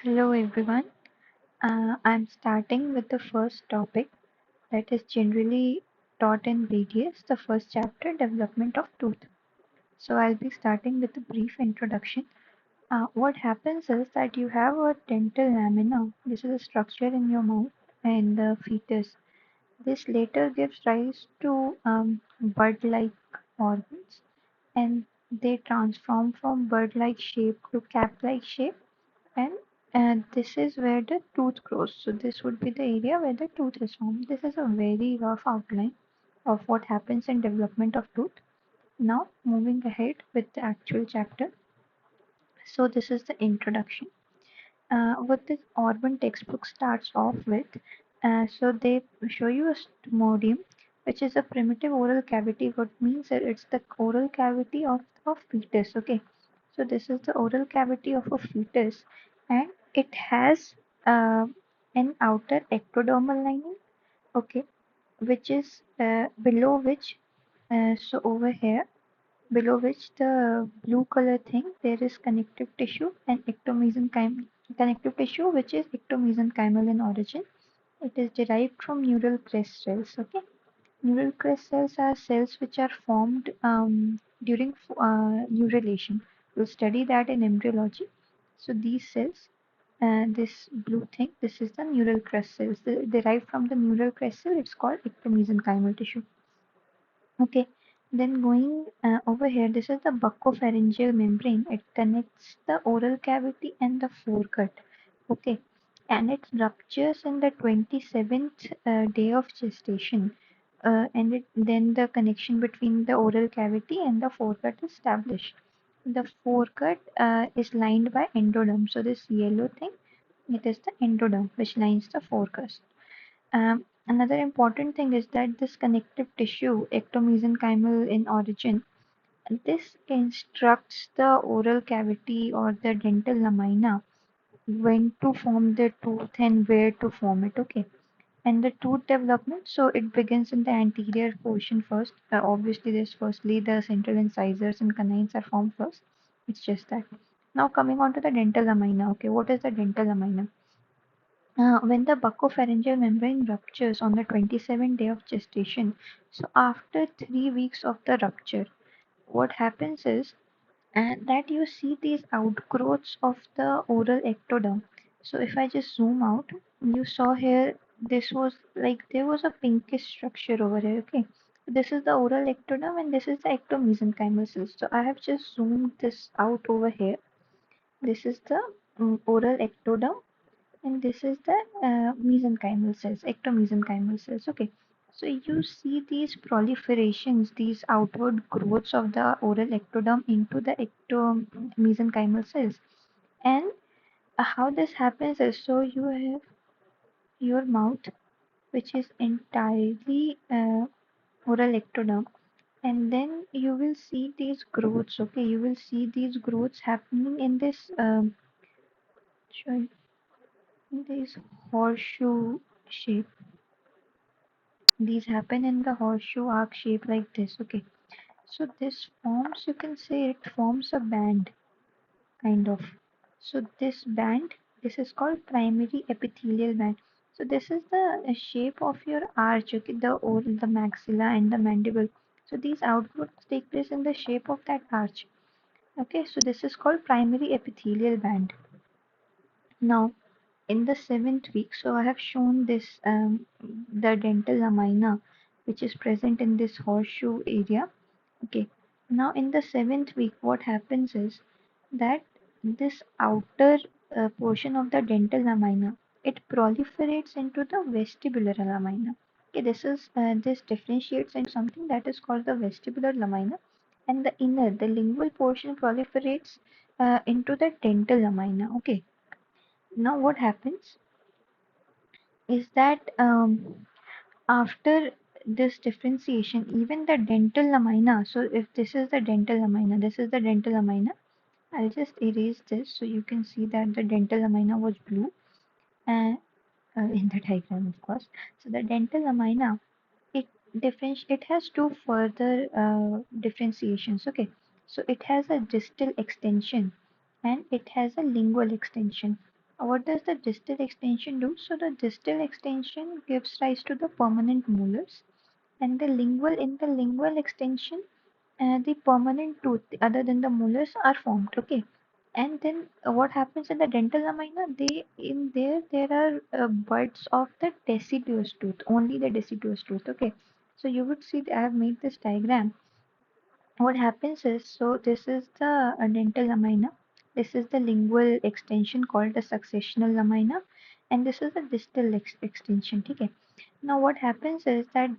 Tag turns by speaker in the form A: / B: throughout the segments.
A: Hello everyone. I'm starting with the first topic that is generally taught in BDS, the first chapter, development of tooth. So I'll be starting with a brief introduction. What happens is that you have a dental lamina. This is a structure in your mouth and the fetus. This later gives rise to bud-like organs, and they transform from bud-like shape to cap-like shape, and this is where the tooth grows. So this would be the area where the tooth is formed. This is a very rough outline of what happens in development of tooth. Now moving ahead with the actual chapter. So this is the introduction. What this Orban textbook starts off with. So they show you a stomodium, which is a primitive oral cavity. What means that it's the oral cavity of fetus. Okay, so this is the oral cavity of a fetus, and it has uh, an outer ectodermal lining. Okay, which is below which. So over here below which the blue color thing, there is connective tissue and ectomesenchymal connective tissue, which is ectomesenchymal in origin. It is derived from neural crest cells. Okay, neural crest cells are cells which are formed during neurulation. We'll study that in embryology. So these cells, this blue thing, this is the neural crest cells. Derived from the neural crest cell, it's called ectomesenchymal tissue. Okay, then going over here, this is the buccopharyngeal membrane. It connects the oral cavity and the foregut. Okay, and it ruptures in the 27th day of gestation. Then the connection between the oral cavity and the foregut is established. The foregut is lined by endoderm. So this yellow thing, it is the endoderm which lines the foregut. Another important thing is that this connective tissue, ectomesenchymal in origin, this instructs the oral cavity or the dental lamina when to form the tooth and where to form it. Okay. And the tooth development, so it begins in the anterior portion first. Obviously, this firstly the central incisors and canines are formed first. It's just that. Now coming on to the dental lamina. Okay, what is the dental lamina? When the buccopharyngeal membrane ruptures on the 27th day of gestation, so after 3 weeks of the rupture, what happens is that you see these outgrowths of the oral ectoderm. So if I just zoom out, you saw here this was like there was a pinkish structure over here. Okay, this is the oral ectoderm and this is the ectomesenchymal cells. So I have just zoomed this out over here. This is the oral ectoderm and this is the mesenchymal cells, ectomesenchymal cells. Okay, so you see these proliferations, these outward growths of the oral ectoderm into the ectomesenchymal cells. And how this happens is, so you have your mouth, which is entirely oral ectoderm, and then you will see these growths. Okay, you will see these growths happening in this sorry, in this horseshoe shape. These happen in the horseshoe arc shape like this. Okay, so this forms, you can say it forms a band kind of. So this band, this is called primary epithelial band. So this is the shape of your arch. Okay, the oral, the maxilla and the mandible. So these outgrowths take place in the shape of that arch. Okay, so this is called primary epithelial band. Now in the 7th week, so I have shown this the dental lamina, which is present in this horseshoe area. Okay, now in the 7th week, what happens is that this outer portion of the dental lamina, it proliferates into the vestibular lamina. Okay, this differentiates into something that is called the vestibular lamina, and the inner, the lingual portion proliferates into the dental lamina. Okay, now what happens is that after this differentiation, even the dental lamina, so if this is the dental lamina, this is the dental lamina, I'll just erase this so you can see that the dental lamina was blue and in the diagram, of course. So the dental lamina, it it has two further differentiations. Okay, so it has a distal extension and it has a lingual extension. What does the distal extension do? So the distal extension gives rise to the permanent molars, and the lingual extension, the permanent tooth other than the molars are formed. Okay, and then what happens in the dental lamina? They in there are buds of the deciduous tooth, only the deciduous tooth. Okay, so you would see I have made this diagram. What happens is, so this is the dental lamina, this is the lingual extension called the successional lamina, and this is the distal extension. Okay. Now what happens is that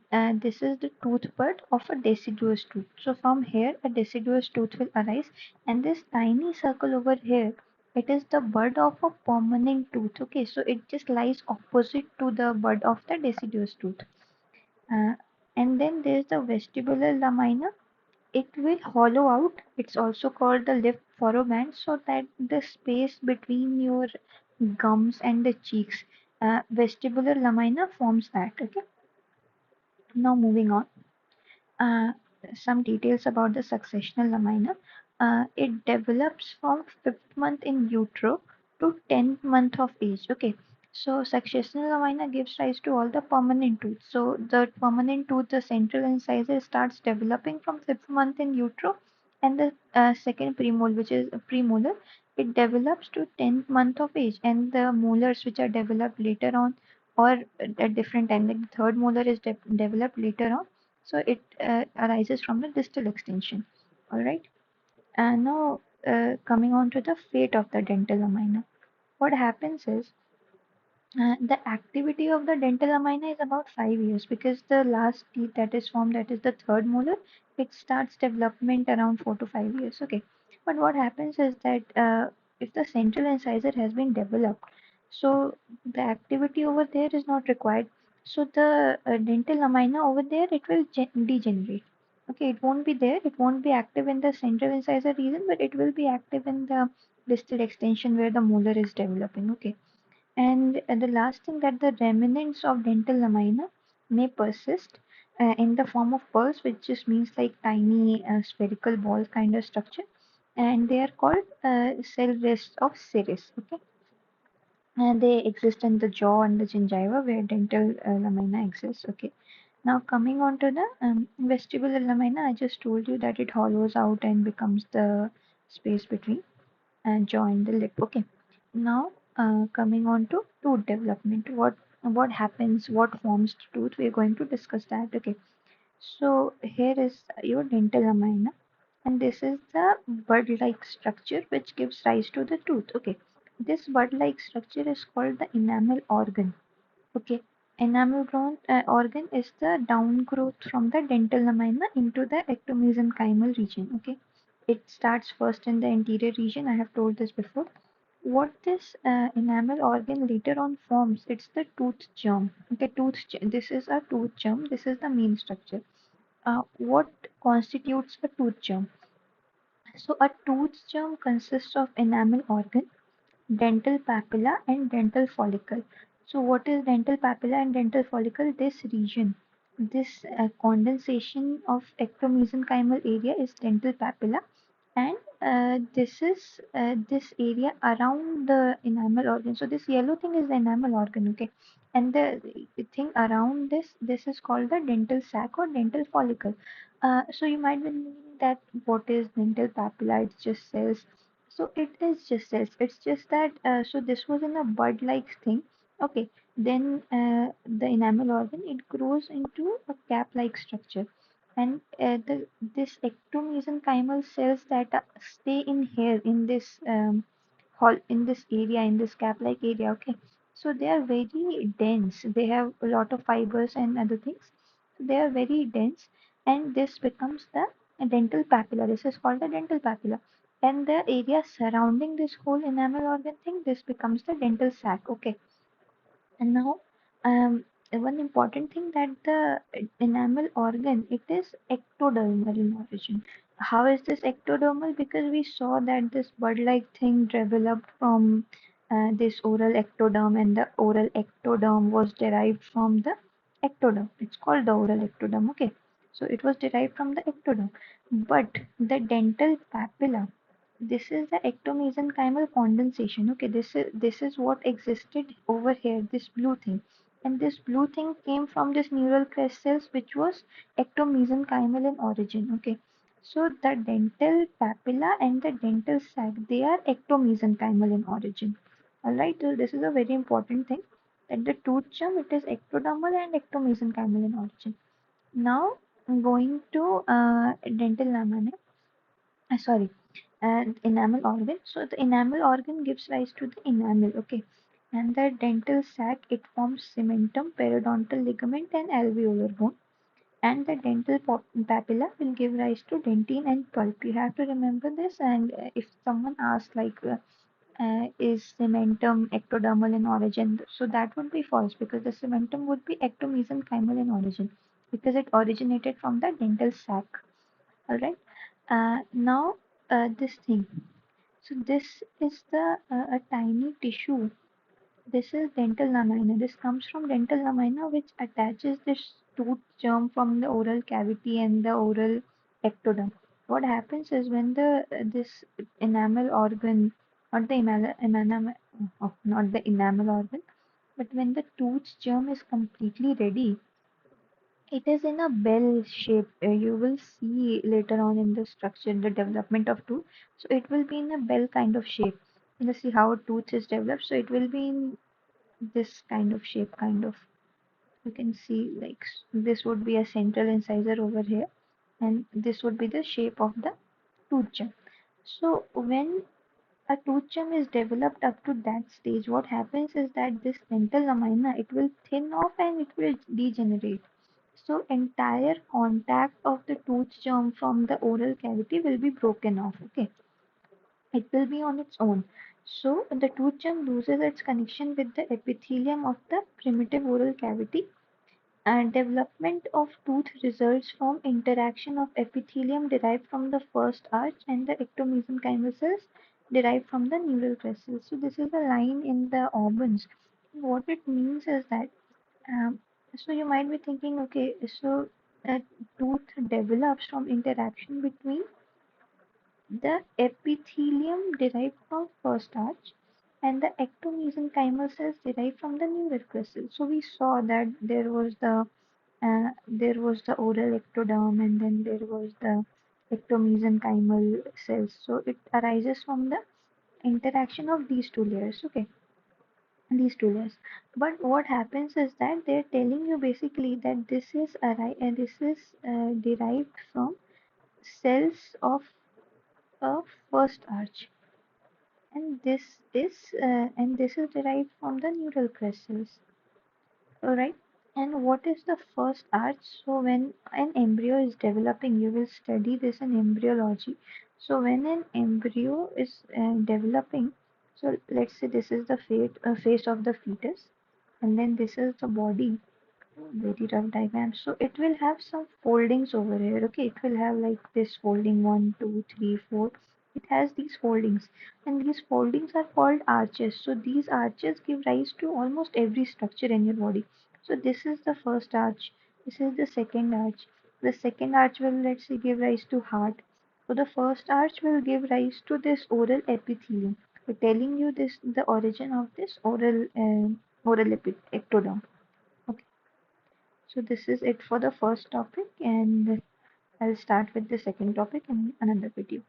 A: this is the tooth bud of a deciduous tooth. So from here a deciduous tooth will arise, and this tiny circle over here, it is the bud of a permanent tooth. Okay, so it just lies opposite to the bud of the deciduous tooth. Uh, and then there is the vestibular lamina. It will hollow out. It's also called the lip furrow band, so that the space between your gums and the cheeks, vestibular lamina forms that. Okay. Now moving on. Uh, some details about the successional lamina. It develops from fifth month in utero to 10th month of age. Okay, so successional lamina gives rise to all the permanent tooth. So the permanent tooth, the central incisor, starts developing from fifth month in utero, and the second premolar, which is premolar, it develops to 10th month of age, and the molars, which are developed later on or at different time, like the third molar is developed later on, so it arises from the distal extension. All right. And now coming on to the fate of the dental lamina. What happens is the activity of the dental lamina is about 5 years, because the last teeth that is formed, that is the third molar, it starts development around 4 to 5 years. Okay. But what happens is that if the central incisor has been developed, so the activity over there is not required. So the dental lamina over there, it will degenerate. Okay, it won't be there. It won't be active in the central incisor region, but it will be active in the distal extension where the molar is developing. Okay. And the last thing, that the remnants of dental lamina may persist in the form of pearls, which just means like tiny spherical ball kind of structure, and they are called cell rests of Ceres. Okay, and they exist in the jaw and the gingiva where dental lamina exists. Okay, now coming on to the vestibular lamina, I just told you that it hollows out and becomes the space between and join the lip. Okay. Now coming on to tooth development. What happens? What forms the tooth? We are going to discuss that. Okay. So here is your dental lamina, and this is the bud-like structure which gives rise to the tooth. Okay. This bud-like structure is called the enamel organ. Okay. Enamel grown organ is the downgrowth from the dental lamina into the ectomesenchymal region. Okay. It starts first in the anterior region. I have told this before. What this enamel organ later on forms, it's the tooth germ. Okay, this is a tooth germ. This is the main structure. What constitutes a tooth germ? So a tooth germ consists of enamel organ, dental papilla, and dental follicle. So what is dental papilla and dental follicle? This region, this condensation of ectomesenchymal area is dental papilla, and this is this area around the enamel organ. So this yellow thing is the enamel organ. Okay, and the thing around this is called the dental sac or dental follicle. So you might be thinking that what is dental papilla? It's just cells. So it is just cells. It's just that so this was in a bud-like thing. Okay, then the enamel organ, it grows into a cap-like structure, and this ectomesenchymal cells that stay in here in this hall, in this area, in this cap-like area. Okay, so they are very dense. They have a lot of fibers and other things. So they are very dense, and this becomes the dental papilla. This is called the dental papilla, and the area surrounding this whole enamel organ thing, this becomes the dental sac. Okay, and now, one important thing, that the enamel organ, it is ectodermal in origin. How is this ectodermal? Because we saw that this bud-like thing developed from this oral ectoderm, and the oral ectoderm was derived from the ectoderm. It's called the oral ectoderm. Okay, so it was derived from the ectoderm, but the dental papilla, this is the ectomesenchymal condensation. Okay, this is what existed over here, this blue thing, and this blue thing came from this neural crest cells, which was ectomesenchymal in origin. Okay, so the dental papilla and the dental sac, they are ectomesenchymal in origin. All right, so this is a very important thing, that the tooth germ, it is ectodermal and ectomesenchymal in origin. Now going to dental lamina, sorry, and enamel organ. So the enamel organ gives rise to the enamel, okay. And the dental sac, it forms cementum, periodontal ligament, and alveolar bone. And the dental papilla will give rise to dentine and pulp. You have to remember this. And if someone asks like, is cementum ectodermal in origin? So that would be false, because the cementum would be ectomesenchymal in origin, because it originated from the dental sac. All right. Now this thing. So this is the a tiny tissue. This is dental lamina. This comes from dental lamina, which attaches this tooth germ from the oral cavity and the oral ectoderm. What happens is when the this enamel organ, not the not the enamel organ, but when the tooth germ is completely ready, it is in a bell shape. You will see later on in the structure, the development of tooth. So it will be in a bell kind of shape. You see how a tooth is developed. So it will be in this kind of shape, kind of. You can see like this would be a central incisor over here, and this would be the shape of the tooth gem. So when a tooth gem is developed up to that stage, what happens is that this dental lamina, it will thin off and it will degenerate. So entire contact of the tooth germ from the oral cavity will be broken off. Okay, it will be on its own. So the tooth germ loses its connection with the epithelium of the primitive oral cavity, and development of tooth results from interaction of epithelium derived from the first arch and the ectomesenchymal cells derived from the neural crystals. So this is a line in the organs. What it means is that, um, so you might be thinking, okay, so a tooth develops from interaction between the epithelium derived from first arch and the ectomesenchymal cells derived from the neural crystals. So we saw that there was the oral ectoderm, and then there was the ectomesenchymal cells. So it arises from the interaction of these two layers. Okay, these two layers. But what happens is that they're telling you basically that this is derived from cells of a first arch, and this is derived from the neural crystals. All right. And what is the first arch? So when an embryo is developing, you will study this in embryology. So when an embryo is developing, so let's say this is the face of the fetus, and then this is the body, very rough diagram. So it will have some foldings over here. Okay, it will have like this folding one, two, three, four. It has these foldings, and these foldings are called arches. So these arches give rise to almost every structure in your body. So this is the first arch. This is the second arch. The second arch will, let's say, give rise to heart. So the first arch will give rise to this oral epithelium. So telling you this, the origin of this oral ectoderm. Okay. So this is it for the first topic, and I'll start with the second topic in another video.